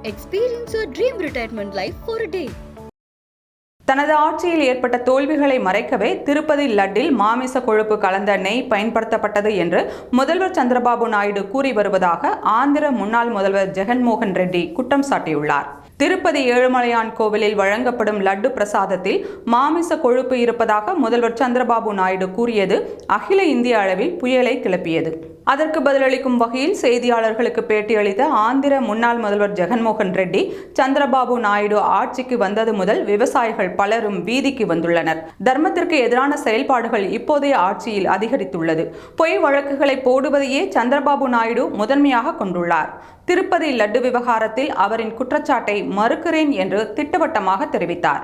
Experience your dream retirement life for a day. தனது ஆட்சியில் ஏற்பட்ட தோல்விகளை மறைக்கவே திருப்பதி லட்டில் மாமிச கொழுப்பு கலந்த நெய் பயன்படுத்தப்பட்டது என்று முதல்வர் சந்திரபாபு நாயுடு கூறி வருவதாக ஆந்திர முன்னாள் முதல்வர் ஜெகன்மோகன் ரெட்டி குற்றம் சாட்டியுள்ளார். திருப்பதி ஏழுமலையான் கோவிலில் வழங்கப்படும் லட்டு பிரசாதத்தில் மாமிச கொழுப்பு இருப்பதாக முதல்வர் சந்திரபாபு நாயுடு கூறியது அகில இந்திய அளவில் புயலை கிளப்பியது. அதற்கு பதிலளிக்கும் வகையில் செய்தியாளர்களுக்கு பேட்டியளித்த ஆந்திர முன்னாள் முதல்வர் ஜெகன்மோகன் ரெட்டி, சந்திரபாபு நாயுடு ஆட்சிக்கு வந்தது முதல் விவசாயிகள் பலரும் வீதிக்கு வந்துள்ளனர். தர்மத்திற்கு எதிரான செயல்பாடுகள் இப்போதைய ஆட்சியில் அதிகரித்துள்ளது. பொய் வழக்குகளை போடுவதையே சந்திரபாபு நாயுடு முதன்மையாக கொண்டுள்ளார். திருப்பதி லட்டு விவகாரத்தில் அவரின் குற்றச்சாட்டை மறுக்கிறேன் என்று திட்டவட்டமாக தெரிவித்தார்.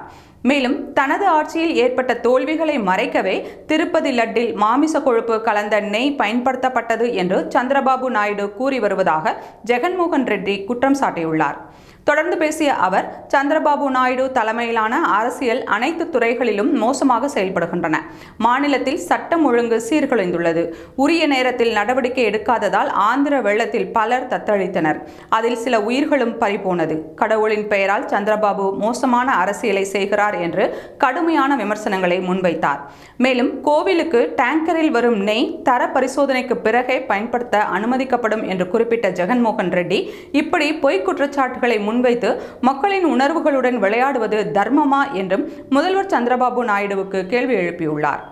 மேலும் தனது ஆட்சியில் ஏற்பட்ட தோல்விகளை மறைக்கவே திருப்பதி லட்டில் மாமிச கொழுப்பு கலந்த நெய் பயன்படுத்தப்பட்டது என்று சந்திரபாபு நாயுடு கூறி வருவதாக ஜெகன்மோகன் ரெட்டி குற்றம் சாட்டியுள்ளார். தொடர்ந்து பேசிய அவர், சந்திரபாபு நாயுடு தலைமையிலான அரசியல் அனைத்து துறைகளிலும் மோசமாக செயல்படுகின்றன. மாநிலத்தில் சட்டம் ஒழுங்கு சீர்குலைந்துள்ளது. உரிய நேரத்தில் நடவடிக்கை எடுக்காததால் ஆந்திர வெள்ளத்தில் பலர் தத்தளித்தனர். அதில் சில உயிர்களும் பறிபோனது. கடவுளின் பெயரால் சந்திரபாபு மோசமான அரசியலை செய்கிறார் என்று கடுமையான விமர்சனங்களை முன்வைத்தார். மேலும் கோவிலுக்கு டேங்கரில் வரும் நெய் தர பரிசோதனைக்கு பிறகே பயன்படுத்த அனுமதிக்கப்படும் என்று குறிப்பிட்ட ஜெகன்மோகன் ரெட்டி, இப்படி பொய் குற்றச்சாட்டுகளை முன்வைத்து மக்களின் உணர்வுகளுடன் விளையாடுவது தர்மமா என்றும் முதல்வர் சந்திரபாபு நாயுடுவுக்கு கேள்வி எழுப்பியுள்ளார்.